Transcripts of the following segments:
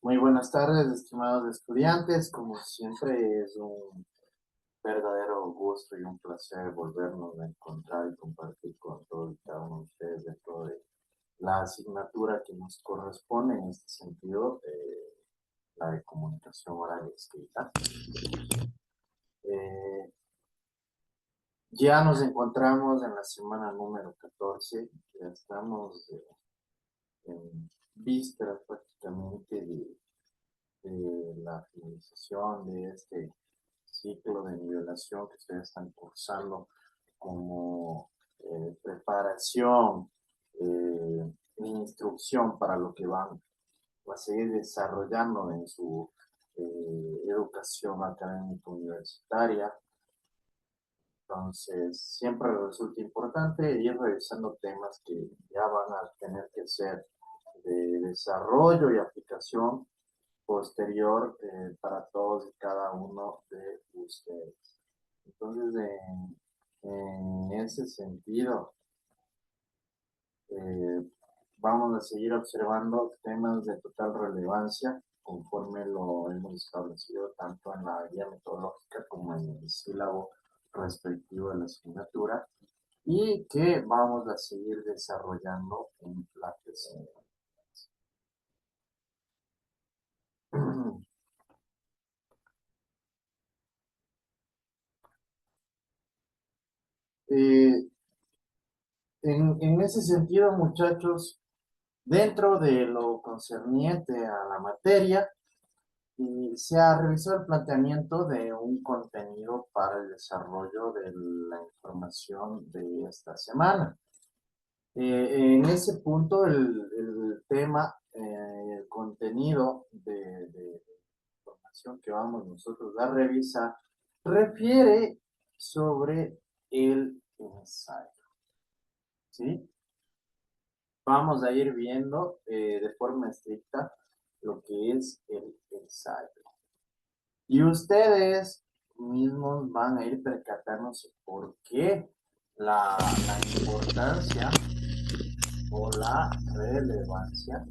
Muy buenas tardes, estimados estudiantes. Como siempre, es un verdadero gusto y un placer volvernos a encontrar y compartir con todos y cada uno de ustedes dentro de la asignatura que nos corresponde en este sentido, la de comunicación oral y escrita. Eh, ya nos encontramos en la semana número 14. Ya estamos en vísperas prácticamente de la finalización de este ciclo de nivelación que ustedes están cursando como preparación, instrucción para lo que van a seguir desarrollando en su educación académica universitaria. Entonces, siempre resulta importante ir revisando temas que ya van a tener que ser de desarrollo y aplicación posterior para todos y cada uno de ustedes. Entonces, en ese sentido, eh, vamos a seguir observando temas de total relevancia conforme lo hemos establecido tanto en la guía metodológica como en el sílabo respectivo de la asignatura y que vamos a seguir desarrollando en la presente. Eh, en ese sentido, muchachos, dentro de lo concerniente a la materia, se ha realizado el planteamiento de un contenido para el desarrollo de la información de esta semana. En ese punto, el tema, el contenido de información que vamos nosotros a revisar, refiere sobre el ensayo, ¿sí? Vamos a ir viendo de forma estricta lo que es el ensayo. Y ustedes mismos van a ir percatándose por qué la importancia o la relevancia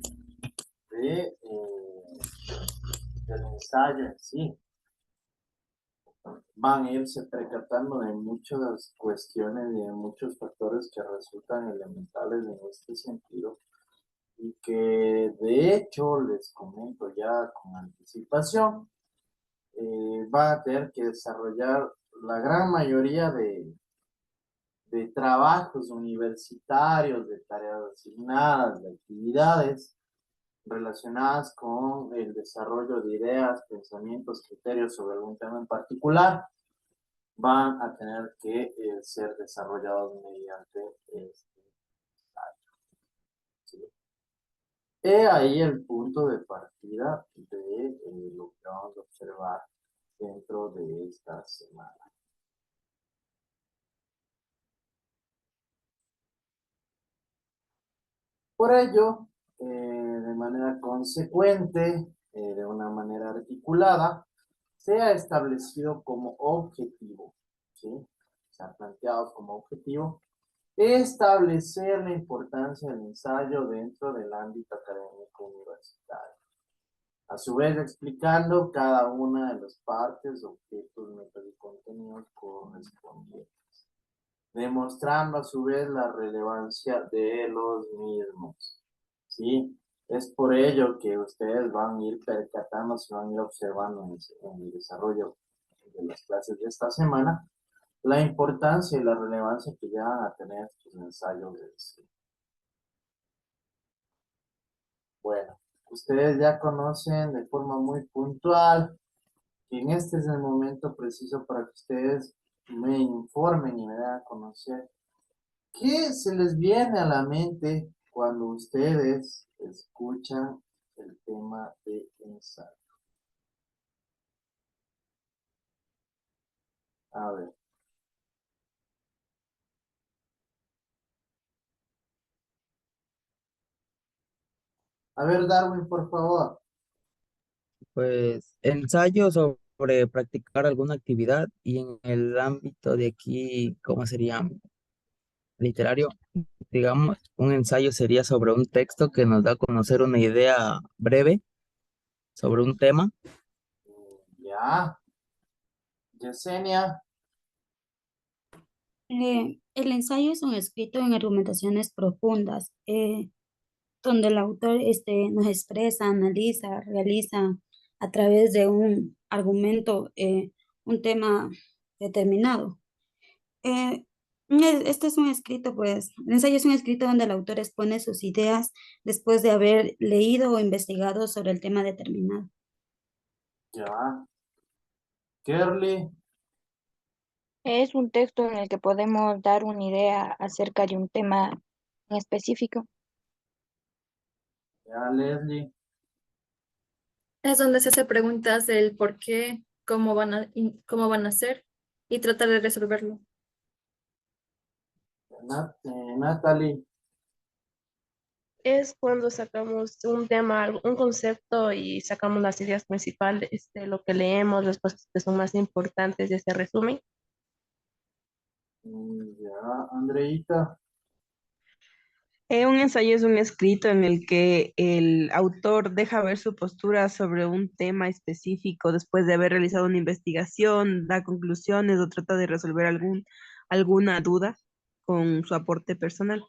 del ensayo en sí. Van a irse percatando de muchas cuestiones y de muchos factores que resultan elementales en este sentido y que de hecho les comento ya con anticipación, va a tener que desarrollar la gran mayoría de trabajos universitarios, de tareas asignadas, de actividades relacionadas con el desarrollo de ideas, pensamientos, criterios sobre algún tema en particular, van a tener que ser desarrollados mediante este ensayo, ¿sí? He ahí el punto de partida de lo que vamos a observar dentro de esta semana. Por ello, de manera consecuente, de una manera articulada, se ha establecido como objetivo, ¿sí? Se ha planteado como objetivo establecer la importancia del ensayo dentro del ámbito académico universitario. A su vez, explicando cada una de las partes, objetos, métodos y contenidos correspondientes, demostrando a su vez la relevancia de los mismos, ¿sí? Es por ello que ustedes van a ir percatándose, van a ir observando en el desarrollo de las clases de esta semana, la importancia y la relevancia que ya van a tener estos ensayos de diseño. Bueno, ustedes ya conocen de forma muy puntual que en este es el momento preciso para que ustedes me informen y me den a conocer qué se les viene a la mente cuando ustedes escuchan el tema de ensayo. A ver, Darwin, por favor. Pues ensayo sobre practicar alguna actividad y en el ámbito de aquí, ¿cómo sería? Literario, digamos, un ensayo sería sobre un texto que nos da a conocer una idea breve sobre un tema. Ya, Yesenia, El ensayo es un escrito en argumentaciones profundas, donde el autor nos expresa, analiza, realiza a través de un argumento un tema determinado. Eh, este es un escrito, pues, el ensayo es un escrito donde el autor expone sus ideas después de haber leído o investigado sobre el tema determinado. ya, Kerly, Es un texto en el que podemos dar una idea acerca de un tema en específico. ya, Leslie, Es donde se hace preguntas del por qué, cómo van a ser y tratar de resolverlo. Natalie, Es cuando sacamos un tema, un concepto y sacamos las ideas principales de lo que leemos, las cosas que son más importantes de ese resumen. ya, Andreita, Un ensayo es un escrito en el que el autor deja ver su postura sobre un tema específico después de haber realizado una investigación, da conclusiones o trata de resolver alguna duda con su aporte personal.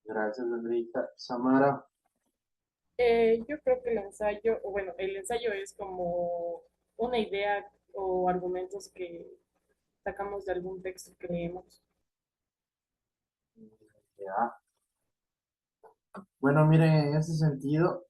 gracias, Andreita, Samara, Yo creo que el ensayo, o bueno, el ensayo es como una idea o argumentos que sacamos de algún texto que leemos. ya. Bueno, miren, en ese sentido,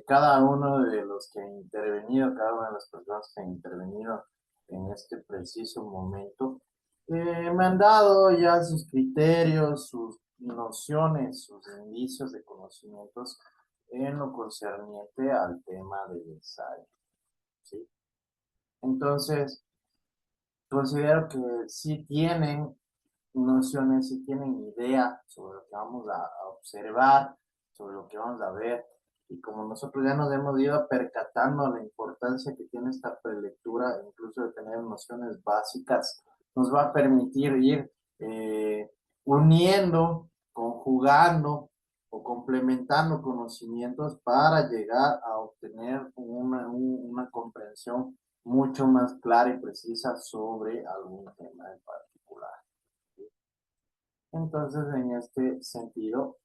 cada uno de los que han intervenido, cada una de las personas que han intervenido en este preciso momento, me han dado ya sus criterios, sus nociones, sus indicios de conocimientos en lo concerniente al tema del ensayo, ¿sí? Entonces, considero que sí tienen nociones, si tienen idea sobre lo que vamos a observar, sobre lo que vamos a ver. Y como nosotros ya nos hemos ido percatando la importancia que tiene esta prelectura, incluso de tener nociones básicas, nos va a permitir ir uniendo, conjugando o complementando conocimientos para llegar a obtener una comprensión mucho más clara y precisa sobre algún tema en particular. Entonces, en este sentido,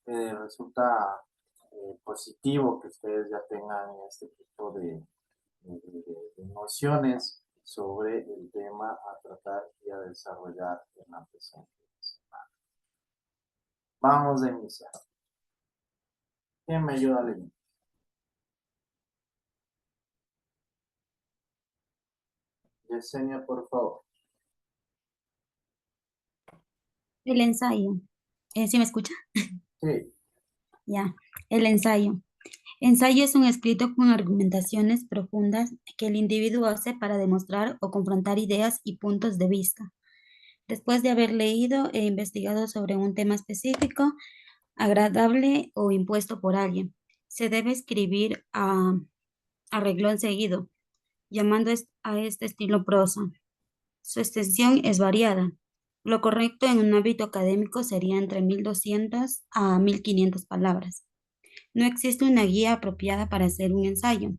resulta positivo que ustedes ya tengan este tipo de nociones sobre el tema a tratar y a desarrollar en la presente semana. Vamos a iniciar. ¿Quién me ayuda a leer? Yesenia, por favor. El ensayo. ¿Sí me escucha? Sí, Ya. El ensayo. Ensayo es un escrito con argumentaciones profundas que el individuo hace para demostrar o confrontar ideas y puntos de vista. Después de haber leído e investigado sobre un tema específico, agradable o impuesto por alguien, se debe escribir a reglón seguido, llamando a este estilo prosa. Su extensión es variada. Lo correcto en un ámbito académico sería entre 1200 a 1500 palabras. No existe una guía apropiada para hacer un ensayo.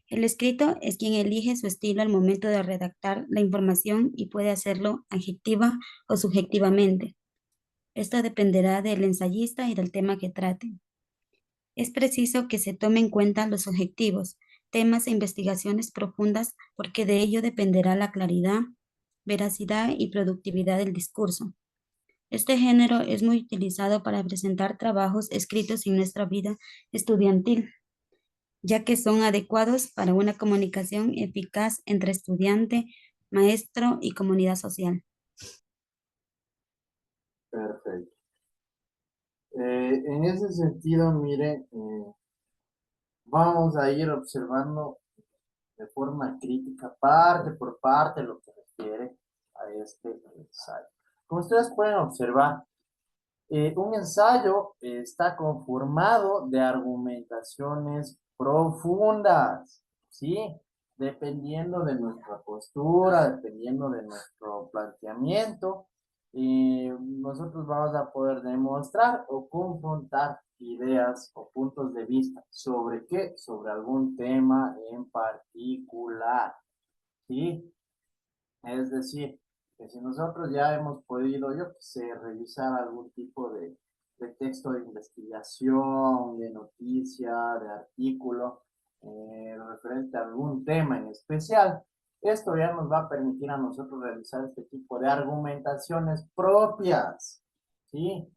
El escrito es quien elige su estilo al momento de redactar la información y puede hacerlo adjetiva o subjetivamente. Esto dependerá del ensayista y del tema que trate. Es preciso que se tome en cuenta los objetivos, temas e investigaciones profundas porque de ello dependerá la claridad, veracidad y productividad del discurso. Este género es muy utilizado para presentar trabajos escritos en nuestra vida estudiantil, ya que son adecuados para una comunicación eficaz entre estudiante, maestro y comunidad social. perfecto. En ese sentido, mire, vamos a ir observando de forma crítica, parte por parte, lo que refiere a este ensayo. Como ustedes pueden observar, un ensayo está conformado de argumentaciones profundas, ¿sí? Dependiendo de nuestra postura, dependiendo de nuestro planteamiento, nosotros vamos a poder demostrar o confrontar ideas o puntos de vista. ¿Sobre qué? Sobre algún tema en particular. ¿Sí? Es decir, que si nosotros ya hemos podido, yo qué sé, revisar algún tipo de texto de investigación, de noticia, de artículo, referente a algún tema en especial, esto ya nos va a permitir a nosotros realizar este tipo de argumentaciones propias, ¿sí?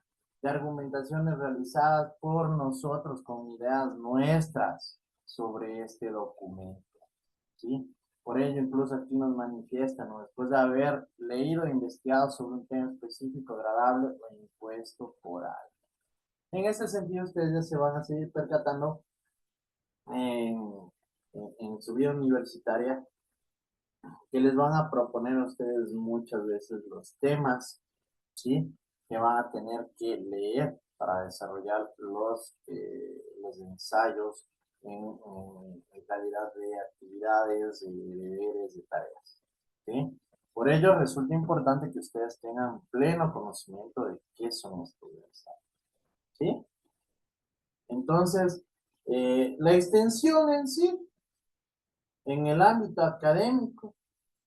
De argumentaciones realizadas por nosotros con ideas nuestras sobre este documento, ¿sí? Por ello, incluso aquí nos manifiestan, ¿no? Después de haber leído e investigado sobre un tema específico, agradable o impuesto por algo. En ese sentido, ustedes ya se van a seguir percatando en su vida universitaria que les van a proponer a ustedes muchas veces los temas, ¿sí? Que van a tener que leer para desarrollar los ensayos en calidad de actividades, de deberes, de tareas, ¿sí? Por ello, resulta importante que ustedes tengan pleno conocimiento de qué son estos ensayos, ¿sí? Entonces, la extensión en sí, en el ámbito académico,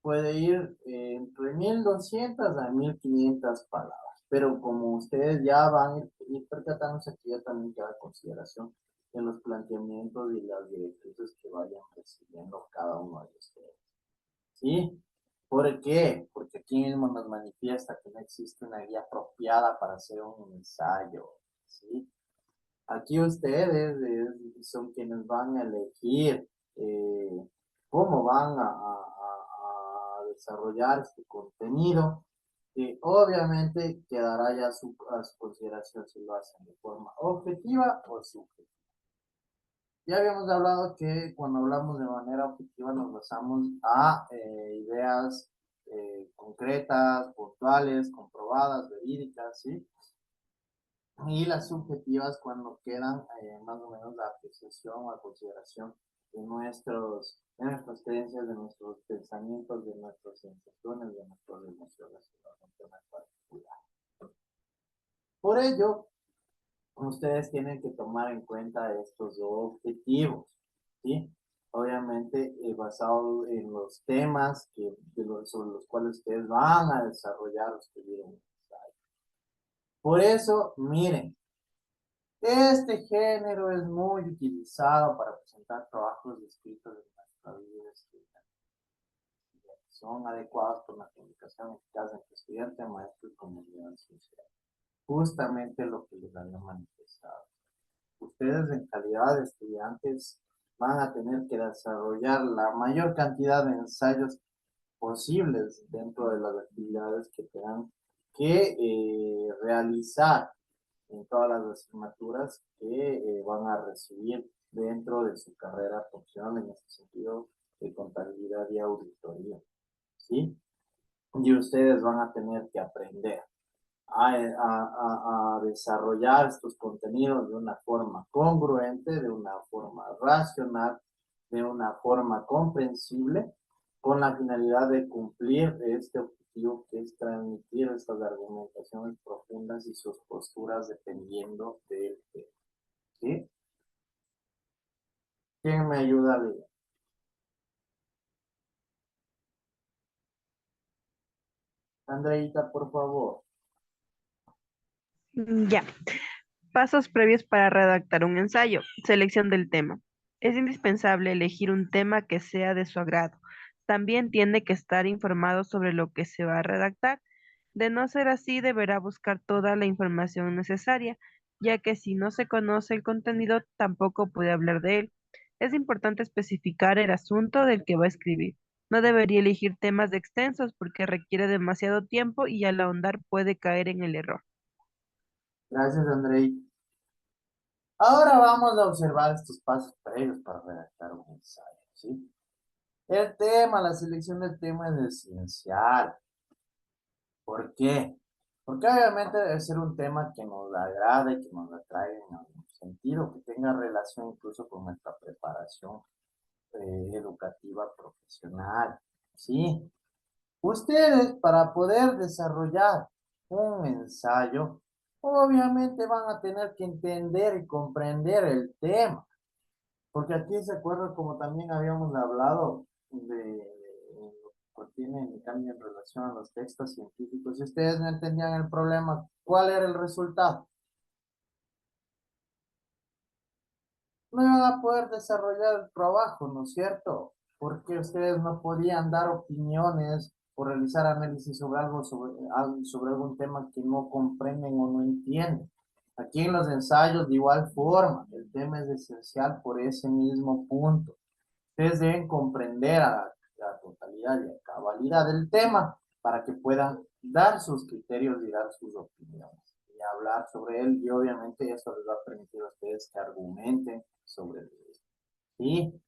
puede ir entre 1200 a 1500 palabras. Pero como ustedes ya van a ir percatándose, aquí ya también queda consideración en los planteamientos y las directrices que vayan recibiendo cada uno de ustedes. ¿Sí? ¿Por qué? Porque aquí mismo nos manifiesta que no existe una guía apropiada para hacer un ensayo. ¿Sí? Aquí ustedes son quienes van a elegir cómo van a desarrollar este contenido, que obviamente quedará ya a su consideración si lo hacen de forma objetiva o subjetiva. Ya habíamos hablado que cuando hablamos de manera objetiva nos basamos a ideas concretas, puntuales, comprobadas, verídicas, ¿sí? Y las subjetivas cuando quedan más o menos la apreciación o la consideración de de nuestras creencias, de nuestros pensamientos, de nuestras sensaciones, de nuestras emociones en un tema particular. Por ello, ustedes tienen que tomar en cuenta estos objetivos, ¿sí? Obviamente basado en los temas sobre los cuales ustedes van a desarrollar o escribir un ensayo. Por eso, miren, este género es muy utilizado para presentar trabajos escritos en nuestra vida estudiantil. Son adecuados por la comunicación eficaz entre estudiante, maestro y comunidad social. Justamente lo que les había manifestado. Ustedes en calidad de estudiantes van a tener que desarrollar la mayor cantidad de ensayos posibles dentro de las actividades que tengan que realizar en todas las asignaturas que van a recibir dentro de su carrera profesional en este sentido de contabilidad y auditoría, ¿sí? Y ustedes van a tener que aprender a desarrollar estos contenidos de una forma congruente, de una forma racional, de una forma comprensible, con la finalidad de cumplir este objetivo que es transmitir estas argumentaciones profundas y sus posturas dependiendo del tema. ¿Sí? ¿Quién me ayuda a leer? Andreita, por favor. Ya. Pasos previos para redactar un ensayo. Selección del tema. Es indispensable elegir un tema que sea de su agrado. También tiene que estar informado sobre lo que se va a redactar. De no ser así, deberá buscar toda la información necesaria, ya que si no se conoce el contenido, tampoco puede hablar de él. Es importante especificar el asunto del que va a escribir. No debería elegir temas extensos porque requiere demasiado tiempo y al ahondar puede caer en el error. Gracias, Andreita. Ahora vamos a observar estos pasos previos para redactar un ensayo, ¿sí? El tema, la selección del tema es esencial. ¿Por qué? Porque obviamente debe ser un tema que nos agrade, que nos atraiga en algún sentido, que tenga relación incluso con nuestra preparación educativa profesional, ¿sí? Ustedes, para poder desarrollar un ensayo, obviamente van a tener que entender y comprender el tema. Porque aquí se acuerda, como también habíamos hablado de lo que contiene el cambio en relación a los textos científicos. Si ustedes no entendían el problema, ¿cuál era el resultado? No iban a poder desarrollar el trabajo, ¿no es cierto? Porque ustedes no podían dar opiniones o realizar análisis sobre sobre algún tema que no comprenden o no entienden. Aquí en los ensayos, de igual forma, el tema es esencial por ese mismo punto. Ustedes deben comprender a la totalidad y a cabalidad del tema para que puedan dar sus criterios y dar sus opiniones y hablar sobre él, y obviamente eso les va a permitir a ustedes que argumenten sobre él. ¿Sí?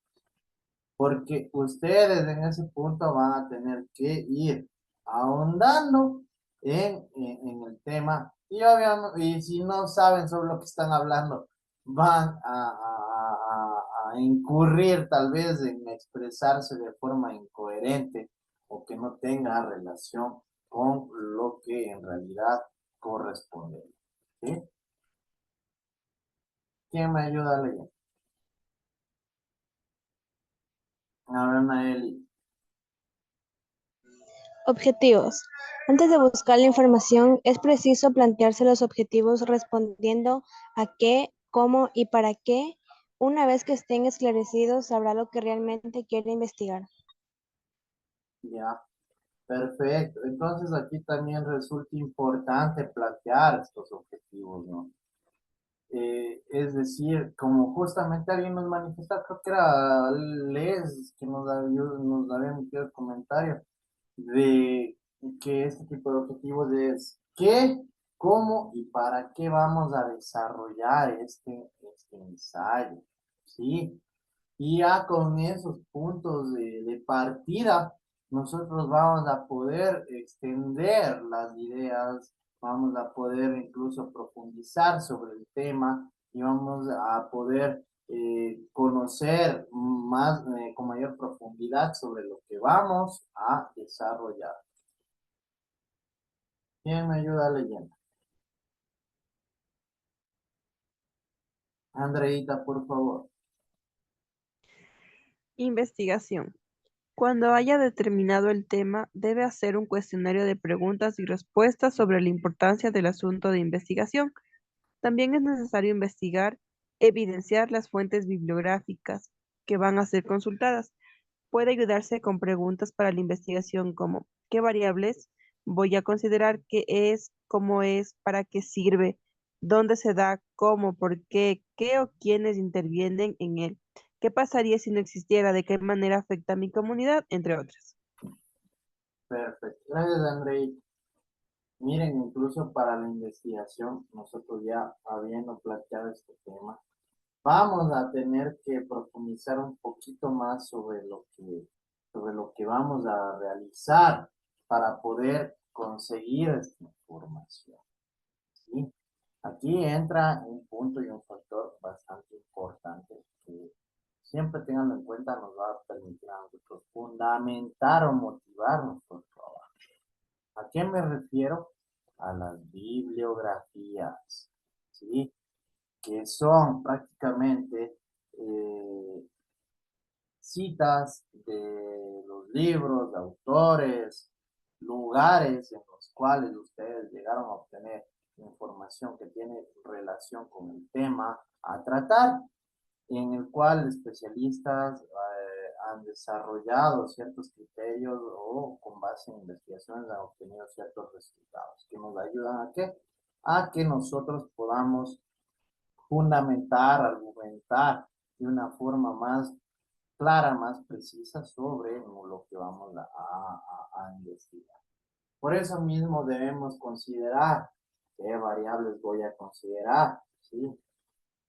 Porque ustedes en ese punto van a tener que ir ahondando en el tema, y obviamente, y si no saben sobre lo que están hablando, van a incurrir tal vez en expresarse de forma incoherente o que no tenga relación con lo que en realidad corresponde. ¿Sí? ¿Quién me ayuda a leer? A ver, Naeli. Objetivos. Antes de buscar la información, es preciso plantearse los objetivos respondiendo a qué, cómo y para qué. Una vez que estén esclarecidos, sabrá lo que realmente quiere investigar. Ya. Perfecto. Entonces aquí también resulta importante plantear estos objetivos, ¿no? Es decir, como justamente alguien nos manifestó, creo que era Les que nos había emitido el comentario de que este tipo de objetivos es qué, cómo y para qué vamos a desarrollar este ensayo, ¿sí? Y ya con esos puntos de partida, nosotros vamos a poder extender las ideas, vamos a poder incluso profundizar sobre el tema y vamos a poder conocer más, con mayor profundidad sobre lo que vamos a desarrollar. ¿Quién me ayuda leyendo? Andreita, por favor. Investigación. Cuando haya determinado el tema, debe hacer un cuestionario de preguntas y respuestas sobre la importancia del asunto de investigación. También es necesario investigar, evidenciar las fuentes bibliográficas que van a ser consultadas. Puede ayudarse con preguntas para la investigación como ¿qué variables voy a considerar? ¿Qué es? ¿Cómo es? ¿Para qué sirve? ¿Dónde se da? ¿Cómo? ¿Por qué? ¿Qué o quiénes intervienen en él? ¿Qué pasaría si no existiera? ¿De qué manera afecta a mi comunidad? Entre otras. Perfecto. Gracias, Andreita. Miren, incluso para la investigación, nosotros ya habiendo planteado este tema, vamos a tener que profundizar un poquito más sobre lo que vamos a realizar para poder conseguir esta información. ¿Sí? Aquí entra un punto y un factor bastante importante que siempre tenganlo en cuenta, nos va a permitir a nosotros fundamentar o motivar nuestro trabajo. ¿A qué me refiero? A las bibliografías, ¿sí? Que son prácticamente citas de los libros, de autores, lugares en los cuales ustedes llegaron a obtener información que tiene relación con el tema a tratar, en el cual especialistas han desarrollado ciertos criterios o con base en investigaciones han obtenido ciertos resultados que nos ayudan a qué? A que nosotros podamos fundamentar, argumentar de una forma más clara, más precisa sobre lo que vamos a investigar. Por eso mismo debemos considerar qué variables voy a considerar, ¿sí?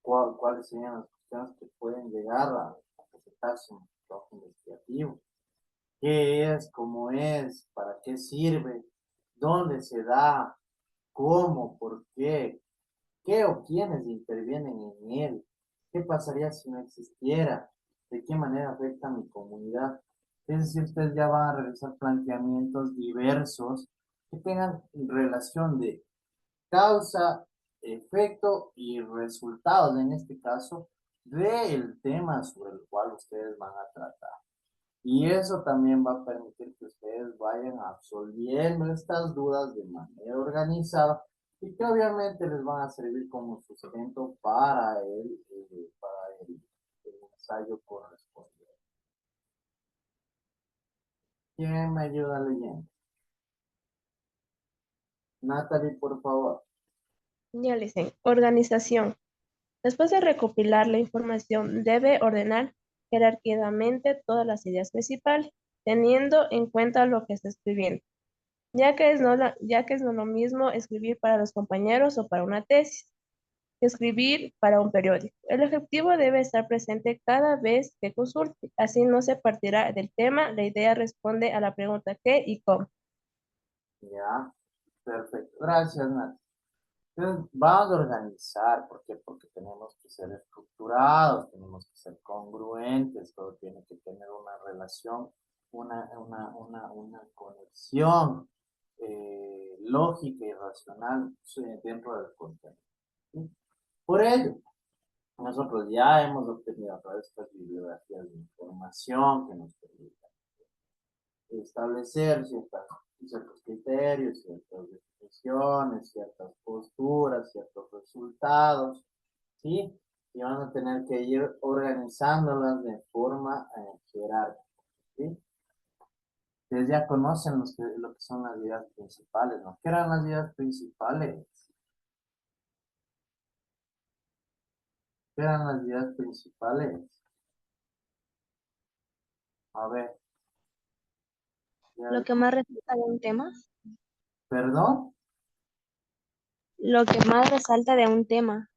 ¿Cuáles serían las cuestiones que pueden llegar a afectarse en un trabajo investigativo? ¿Qué es? ¿Cómo es? ¿Para qué sirve? ¿Dónde se da? ¿Cómo? ¿Por qué? ¿Qué o quiénes intervienen en él? ¿Qué pasaría si no existiera? ¿De qué manera afecta a mi comunidad? Es decir, ustedes ya van a realizar planteamientos diversos que tengan relación de causa efecto y resultados, en este caso, del tema sobre el cual ustedes van a tratar. Y eso también va a permitir que ustedes vayan absolviendo estas dudas de manera organizada y que obviamente les van a servir como sustento para el ensayo correspondiente. ¿Quién me ayuda leyendo? Natalie, por favor. Ya le dicen, organización. Después de recopilar la información, debe ordenar jerárquicamente todas las ideas principales, teniendo en cuenta lo que está escribiendo, ya que es no lo mismo escribir para los compañeros o para una tesis que escribir para un periódico. El objetivo debe estar presente cada vez que consulte, así no se partirá del tema, la idea responde a la pregunta qué y cómo. Ya, perfecto. Gracias, Natalie. Entonces, vamos a organizar, ¿por qué? Porque tenemos que ser estructurados, tenemos que ser congruentes, todo tiene que tener una relación, una conexión lógica y racional dentro del contenido. ¿Sí? Por ello, nosotros ya hemos obtenido a través de estas bibliografías de información que nos permiten establecer ciertos criterios, ciertas definiciones, ciertas posturas, ciertos resultados, ¿sí? Y van a tener que ir organizándolas de forma jerárquica, ¿sí? Ustedes ya conocen lo que son las ideas principales, ¿no? ¿Qué eran las ideas principales? ¿Qué eran las ideas principales? A ver. Lo que más resalta de un tema. ¿Perdón? Lo que más resalta de un tema.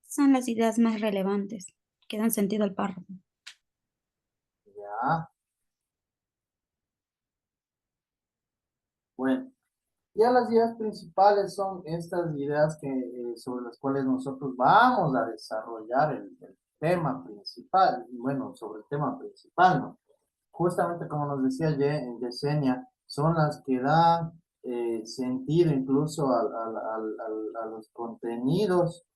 Son las ideas más relevantes que dan sentido al párrafo. Ya. Bueno, ya las ideas principales son estas ideas sobre las cuales nosotros vamos a desarrollar el tema principal, bueno, sobre el tema principal, ¿no? Justamente como nos decía Yesenia, son las que dan sentido incluso a los contenidos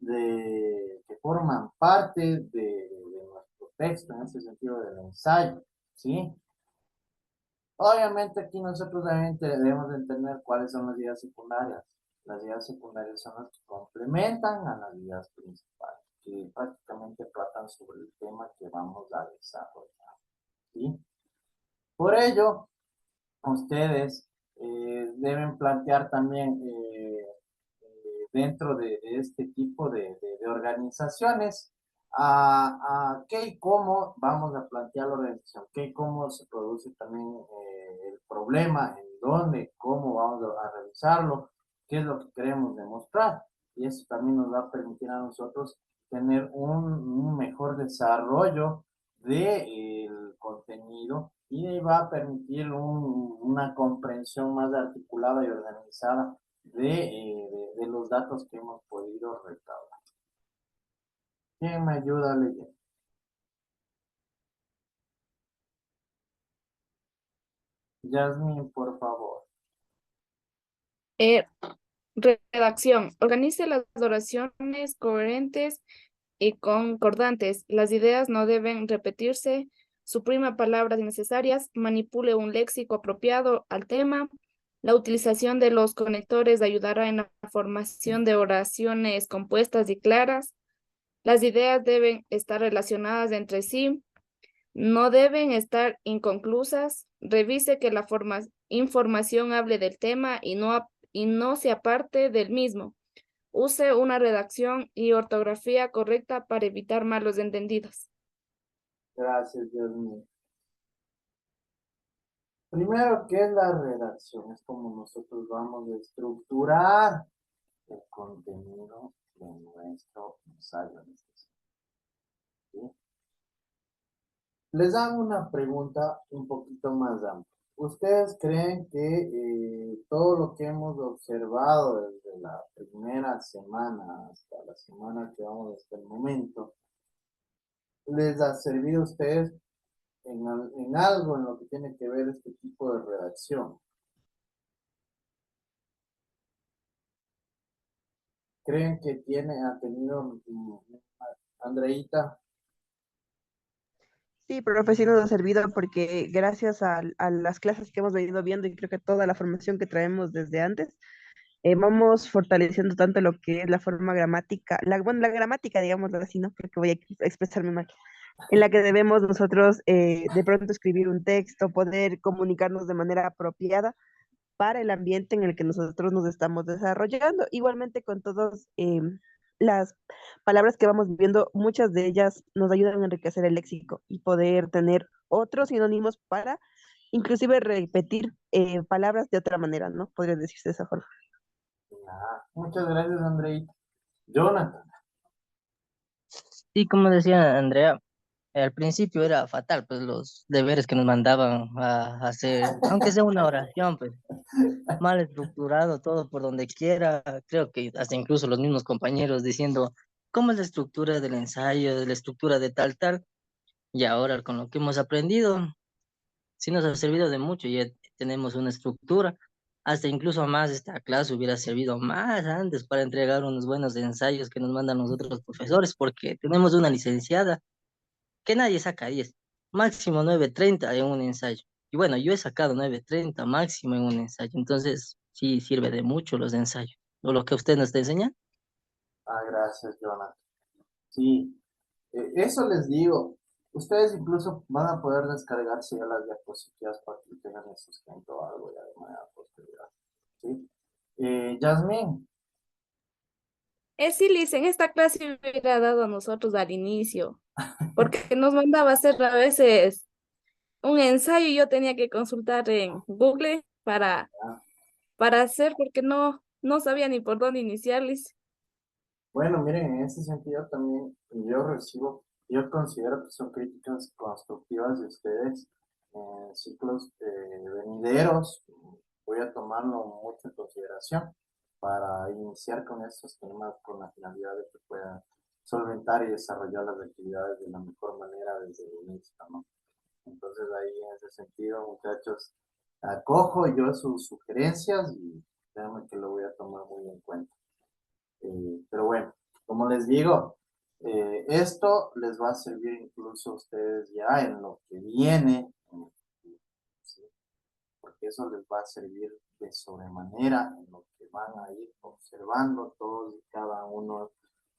que forman parte de nuestro texto, en ese sentido del ensayo, ¿sí? Obviamente aquí nosotros también debemos de entender cuáles son las ideas secundarias. Las ideas secundarias son las que complementan a las ideas principales, que prácticamente tratan sobre el tema que vamos a desarrollar, ¿sí? Por ello, ustedes deben plantear también dentro de este tipo de organizaciones qué y cómo vamos a plantear la organización, qué y cómo se produce también el problema, en dónde, cómo vamos a realizarlo, qué es lo que queremos demostrar. Y eso también nos va a permitir a nosotros tener un mejor desarrollo del contenido y va a permitir una comprensión más articulada y organizada de los datos que hemos podido recabar. ¿Quién me ayuda a leer? Yasmin, por favor. Eh, Redacción. Organice las oraciones coherentes y concordantes. Las ideas no deben repetirse. Suprima palabras innecesarias. Manipule un léxico apropiado al tema. La utilización de los conectores ayudará en la formación de oraciones compuestas y claras. Las ideas deben estar relacionadas entre sí. No deben estar inconclusas. Revise que la información hable del tema y no se aparte del mismo. Use una redacción y ortografía correcta para evitar malos entendidos. Gracias, Yasmin. Primero, ¿qué es la redacción? Es como nosotros vamos a estructurar el contenido de nuestro ensayo. ¿Sí? Les hago una pregunta un poquito más amplia. ¿Ustedes creen que todo lo que hemos observado desde la primera semana hasta la semana que vamos hasta el momento, les ha servido a ustedes en algo en lo que tiene que ver este tipo de redacción? creen que ha tenido Andreita? Sí, profe, sí nos ha servido porque gracias a las clases que hemos venido viendo y creo que toda la formación que traemos desde antes, vamos fortaleciendo tanto lo que es la forma gramática, bueno, la gramática, digámoslo así, ¿no? Porque voy a expresarme mal, en la que debemos nosotros de pronto escribir un texto, poder comunicarnos de manera apropiada para el ambiente en el que nosotros nos estamos desarrollando. Igualmente con todas las palabras que vamos viendo, muchas de ellas nos ayudan a enriquecer el léxico y poder tener otros sinónimos para inclusive repetir palabras de otra manera, ¿no? Podría decirse de esa forma. Muchas gracias, Andreita. Jonathan. Y como decía Andrea, al principio era fatal, pues los deberes que nos mandaban a hacer, aunque sea una oración, pues mal estructurado, todo por donde quiera. Creo que hasta incluso los mismos compañeros diciendo cómo es la estructura del ensayo, de la estructura de tal, tal. Y ahora con lo que hemos aprendido, sí nos ha servido de mucho, ya tenemos una estructura. Hasta incluso más esta clase hubiera servido más antes para entregar unos buenos ensayos que nos mandan los otros profesores, porque tenemos una licenciada que nadie saca 10, máximo 9.30 en un ensayo. Y bueno, yo he sacado 9.30 máximo en un ensayo, entonces sí sirve de mucho los ensayos. O lo que usted nos está enseñando. Gracias, Jonathan. Sí, eso les digo. Ustedes incluso van a poder descargarse ya las diapositivas para que tengan el sustento o algo ya de manera posterior. ¿Sí? Yasmín. Sí, Liz, en esta clase hubiera dado a nosotros al inicio, porque nos mandaba a hacer a veces un ensayo y yo tenía que consultar en Google para hacer, porque no sabía ni por dónde iniciar, Liz. Bueno, miren, en ese sentido también yo considero que son críticas constructivas de ustedes en ciclos venideros. Voy a tomarlo mucho en consideración para iniciar con estos temas con la finalidad de que puedan solventar y desarrollar las actividades de la mejor manera desde el inicio, ¿no? Entonces ahí en ese sentido, muchachos, acojo yo sus sugerencias y créanme que lo voy a tomar muy en cuenta. Pero bueno, como les digo, esto les va a servir incluso a ustedes ya en lo que viene, ¿sí? Porque eso les va a servir de sobremanera en lo que van a ir observando todos y cada uno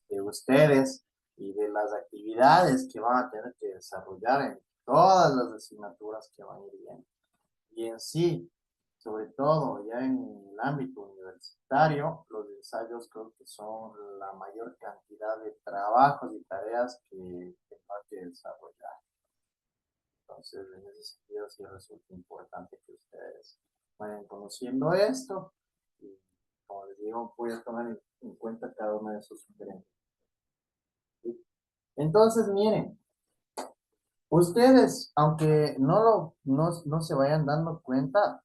de ustedes y de las actividades que van a tener que desarrollar en todas las asignaturas que van a ir viendo. Y en sí, sobre todo ya en el ámbito universitario, los ensayos creo que son la mayor cantidad de trabajos y tareas que hay que desarrollar. Entonces, en ese sentido sí resulta importante que ustedes vayan conociendo esto y, como les digo, voy a tomar en cuenta cada una de sus sugerencias. ¿Sí? Entonces, miren, ustedes, aunque no se vayan dando cuenta,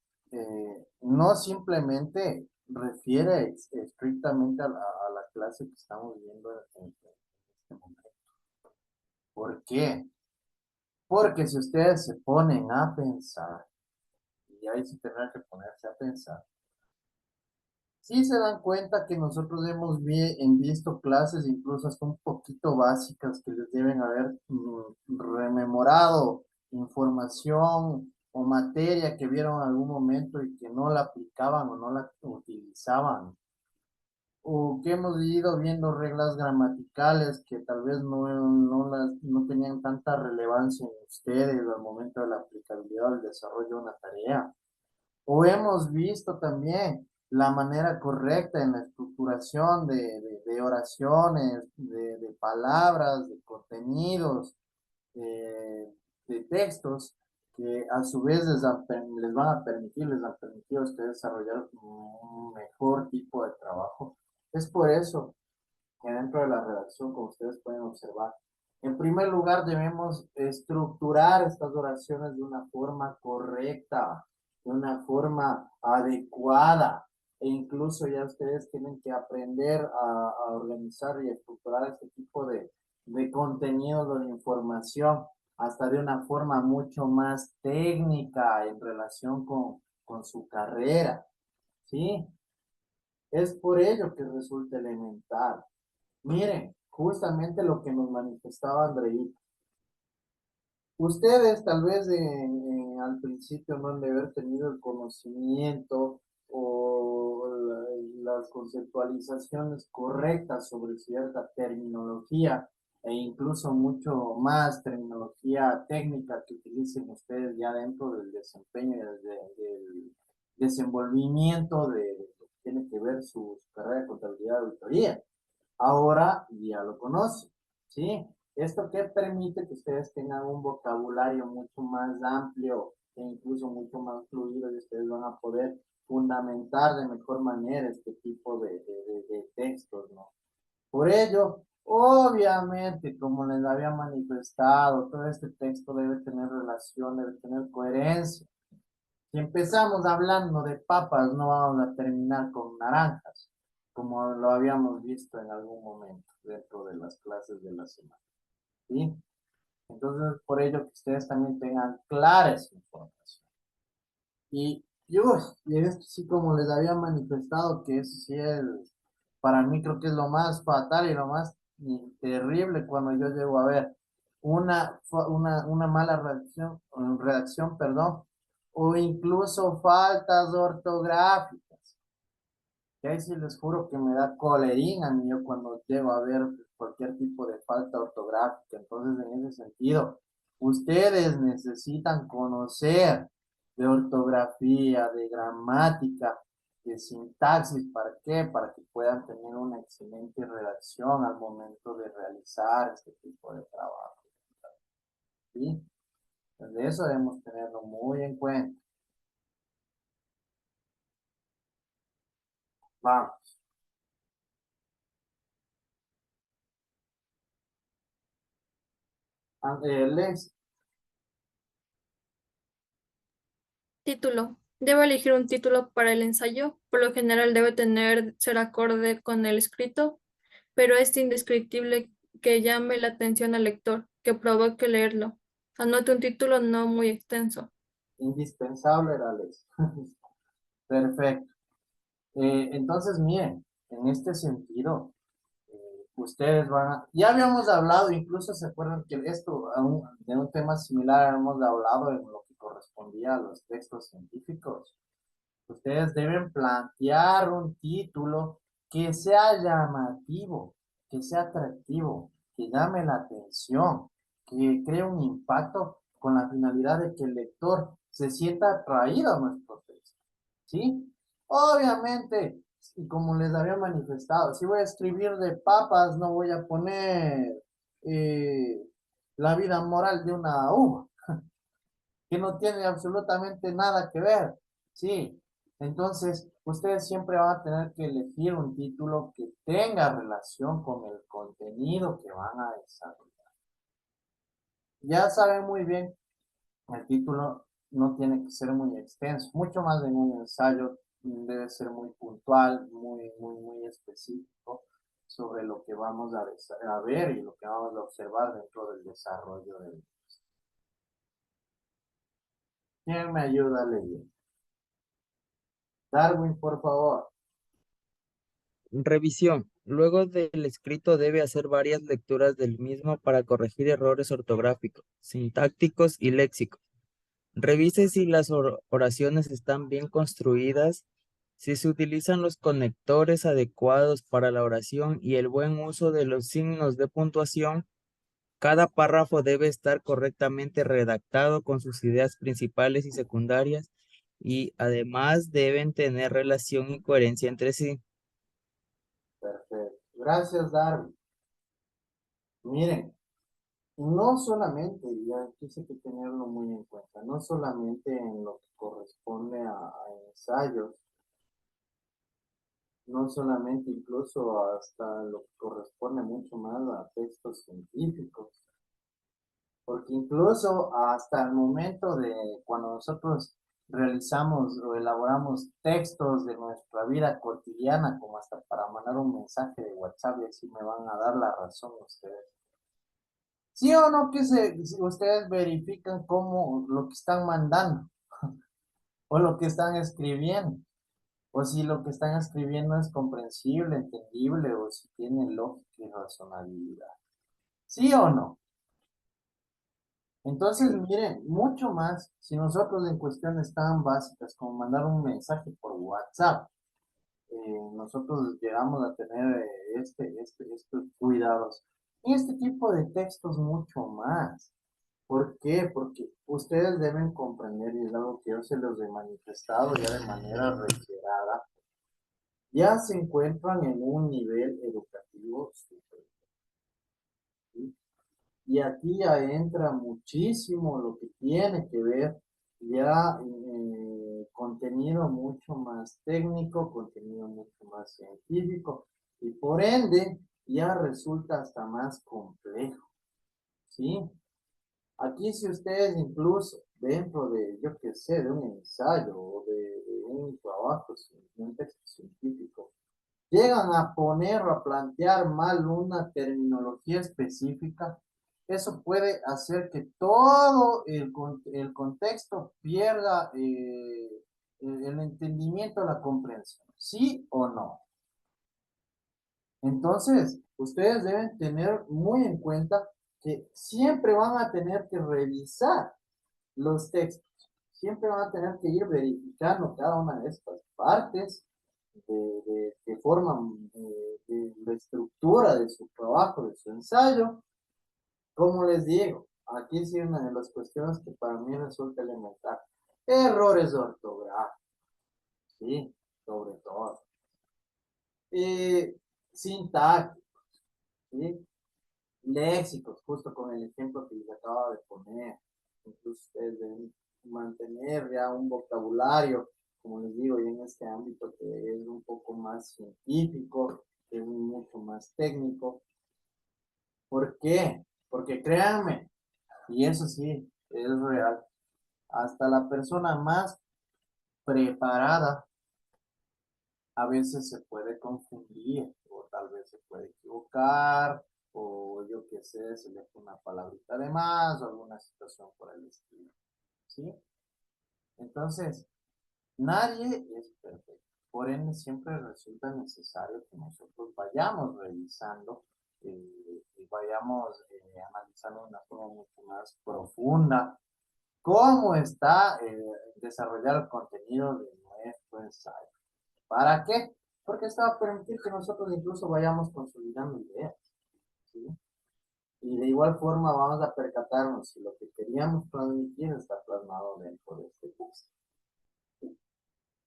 no simplemente refiere estrictamente a la clase que estamos viendo en este momento. ¿Por qué? Porque si ustedes se ponen a pensar, y ahí sí tendrán que ponerse a pensar, sí se dan cuenta que nosotros hemos visto clases incluso hasta un poquito básicas que les deben haber rememorado información o materia que vieron en algún momento y que no la aplicaban o no la utilizaban. O que hemos ido viendo reglas gramaticales que tal vez no tenían tanta relevancia en ustedes al momento de la aplicabilidad del desarrollo de una tarea. O hemos visto también la manera correcta en la estructuración de oraciones, de palabras, de contenidos, de textos, que a su vez les han permitido a ustedes desarrollar un mejor tipo de trabajo. Es por eso que dentro de la redacción, como ustedes pueden observar, en primer lugar debemos estructurar estas oraciones de una forma correcta, de una forma adecuada, e incluso ya ustedes tienen que aprender a organizar y estructurar este tipo de contenidos o de información hasta de una forma mucho más técnica en relación con su carrera, ¿sí? Es por ello que resulta elemental. Miren, justamente lo que nos manifestaba Andreita. Ustedes tal vez al principio no han de haber tenido el conocimiento o las conceptualizaciones correctas sobre cierta terminología e incluso mucho más terminología técnica que utilicen ustedes ya dentro del desempeño y del desenvolvimiento de lo que tiene que ver su carrera de contabilidad de auditoría. Ahora ya lo conocen, ¿sí? Esto que permite que ustedes tengan un vocabulario mucho más amplio e incluso mucho más fluido y ustedes van a poder fundamentar de mejor manera este tipo de textos, ¿no? Por ello, obviamente, como les había manifestado, todo este texto debe tener relación, debe tener coherencia. Si empezamos hablando de papas, no vamos a terminar con naranjas, como lo habíamos visto en algún momento dentro de las clases de la semana. ¿Sí? Entonces, por ello que ustedes también tengan clara esa información. Y esto sí, como les había manifestado, que eso sí es, para mí creo que es lo más fatal y lo más terrible cuando yo llego a ver una mala redacción, perdón, o incluso faltas ortográficas. Y ahí sí les juro que me da colerín a mí yo cuando llego a ver cualquier tipo de falta ortográfica. Entonces, en ese sentido, ustedes necesitan conocer de ortografía, de gramática, de sintaxis. ¿Para qué? Para que puedan tener una excelente redacción al momento de realizar este tipo de trabajo. ¿Sí? Entonces, eso debemos tenerlo muy en cuenta. Vamos. Les Título. Debo elegir un título para el ensayo. Por lo general debe ser acorde con el escrito, pero es indescriptible que llame la atención al lector, que provoque leerlo. Anote un título no muy extenso. indispensable era les. Perfecto. Entonces, miren, en este sentido, ustedes ya habíamos hablado, incluso se acuerdan que de un tema similar hemos hablado en lo que correspondía a los textos científicos. Ustedes deben plantear un título que sea llamativo, que sea atractivo, que llame la atención, que cree un impacto con la finalidad de que el lector se sienta atraído a nuestro texto. ¿Sí? Obviamente, y como les había manifestado, si voy a escribir de papas, no voy a poner la vida moral de una uva, que no tiene absolutamente nada que ver. Sí, entonces ustedes siempre van a tener que elegir un título que tenga relación con el contenido que van a desarrollar. Ya saben muy bien, el título no tiene que ser muy extenso, mucho más en un ensayo debe ser muy puntual, muy específico sobre lo que vamos a ver y lo que vamos a observar dentro del desarrollo del. ¿Quién me ayuda a leer? Darwin, por favor. Revisión. Luego del escrito debe hacer varias lecturas del mismo para corregir errores ortográficos, sintácticos y léxicos. Revise si las oraciones están bien construidas, si se utilizan los conectores adecuados para la oración y el buen uso de los signos de puntuación. Cada párrafo debe estar correctamente redactado con sus ideas principales y secundarias y además deben tener relación y coherencia entre sí. Perfecto. Gracias, Darwin. Miren, no solamente, y aquí sí hay que tenerlo muy en cuenta, no solamente en lo que corresponde a ensayos, no solamente incluso hasta lo que corresponde mucho más a textos científicos, porque incluso hasta el momento de cuando nosotros realizamos o elaboramos textos de nuestra vida cotidiana, como hasta para mandar un mensaje de WhatsApp, y así me van a dar la razón ustedes. ¿Sí o no que ustedes verifican cómo lo que están mandando o lo que están escribiendo? o si lo que están escribiendo es comprensible, entendible, o si tiene lógica y razonabilidad. ¿Sí o no? Entonces, miren, mucho más, si nosotros en cuestiones tan básicas como mandar un mensaje por WhatsApp, nosotros llegamos a tener estos cuidados. Y este tipo de textos mucho más. ¿Por qué? Porque ustedes deben comprender, y es algo que yo se los he manifestado ya de manera reiterada, ya se encuentran en un nivel educativo superior, ¿sí? Y aquí ya entra muchísimo lo que tiene que ver ya contenido mucho más técnico, contenido mucho más científico, y por ende ya resulta hasta más complejo, ¿sí? Aquí si ustedes incluso dentro de, yo qué sé, de un ensayo o de un trabajo, de un texto científico, llegan a poner o a plantear mal una terminología específica, eso puede hacer que todo el contexto pierda el entendimiento, la comprensión, ¿sí o no? Entonces, ustedes deben tener muy en cuenta que siempre van a tener que revisar los textos, siempre van a tener que ir verificando cada una de estas partes que forman de la estructura de su trabajo, de su ensayo. Como les digo, aquí sí una de las cuestiones que para mí resulta elemental. Errores ortográficos, sí, sobre todo. Sintácticos, ¿sí? Léxicos, justo con el ejemplo que les acabo de poner. Incluso ustedes deben mantener ya un vocabulario, como les digo, y en este ámbito que es un poco más científico, que es mucho más técnico. ¿Por qué? Porque créanme, y eso sí, es real, hasta la persona más preparada a veces se puede confundir, o tal vez se puede equivocar, o yo qué sé, se le pone una palabrita de más, o alguna situación por el estilo, ¿sí? Entonces, nadie es perfecto. Por ende, siempre resulta necesario que nosotros vayamos revisando y vayamos analizando de una forma mucho más profunda cómo está desarrollar el contenido de nuestro ensayo. ¿Para qué? Porque esto va a permitir que nosotros incluso vayamos consolidando ideas, ¿sí? Y de igual forma vamos a percatarnos si lo que queríamos transmitir está plasmado dentro de este texto.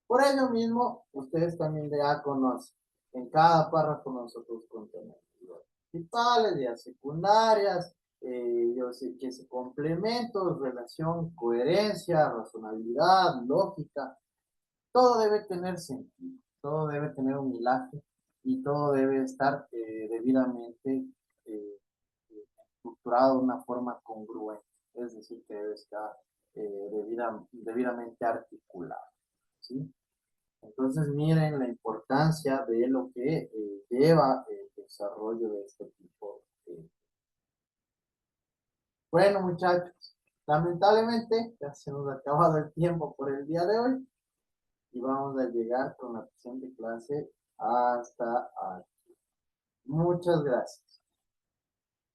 Por ello mismo, ustedes también ya conocen, en cada párrafo nosotros contenemos ideas principales, ideas secundarias, yo sé que se complementos, relación, coherencia, razonabilidad, lógica, todo debe tener sentido, todo debe tener un hilaje y todo debe estar debidamente estructurado de una forma congruente, es decir, que debe estar debidamente articulado, ¿sí? Entonces miren la importancia de lo que lleva el desarrollo de este tipo de... Bueno, muchachos, lamentablemente ya se nos ha acabado el tiempo por el día de hoy y vamos a llegar con la presente clase hasta aquí. Muchas gracias.